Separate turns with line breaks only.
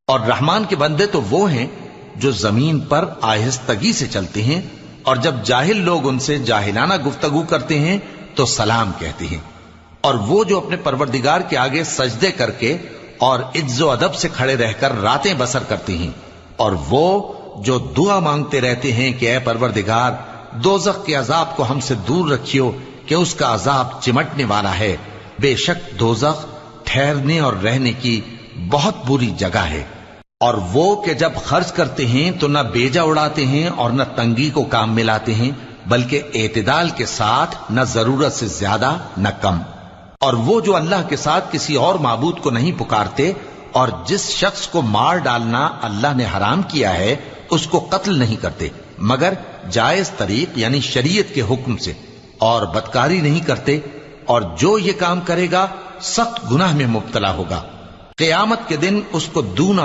اور رحمان کے بندے تو وہ ہیں جو زمین پر آہستگی سے چلتے ہیں، اور جب جاہل لوگ ان سے جاہلانہ گفتگو کرتے ہیں تو سلام کہتے ہیں۔ اور وہ جو اپنے پروردگار کے آگے سجدے کر کے اور عز و ادب سے کھڑے رہ کر راتیں بسر کرتے ہیں، اور وہ جو دعا مانگتے رہتے ہیں کہ اے پروردگار دوزخ کے عذاب کو ہم سے دور رکھیو کہ اس کا عذاب چمٹنے والا ہے، بے شک دوزخ ٹھہرنے اور رہنے کی بہت بری جگہ ہے۔ اور وہ کہ جب خرچ کرتے ہیں تو نہ بیجا اڑاتے ہیں اور نہ تنگی کو کام میں لاتے ہیں، بلکہ اعتدال کے ساتھ، نہ ضرورت سے زیادہ نہ کم۔ اور وہ جو اللہ کے ساتھ کسی اور معبود کو نہیں پکارتے، اور جس شخص کو مار ڈالنا اللہ نے حرام کیا ہے اس کو قتل نہیں کرتے مگر جائز طریق یعنی شریعت کے حکم سے، اور بدکاری نہیں کرتے، اور جو یہ کام کرے گا سخت گناہ میں مبتلا ہوگا۔ قیامت کے دن اس کو دونہ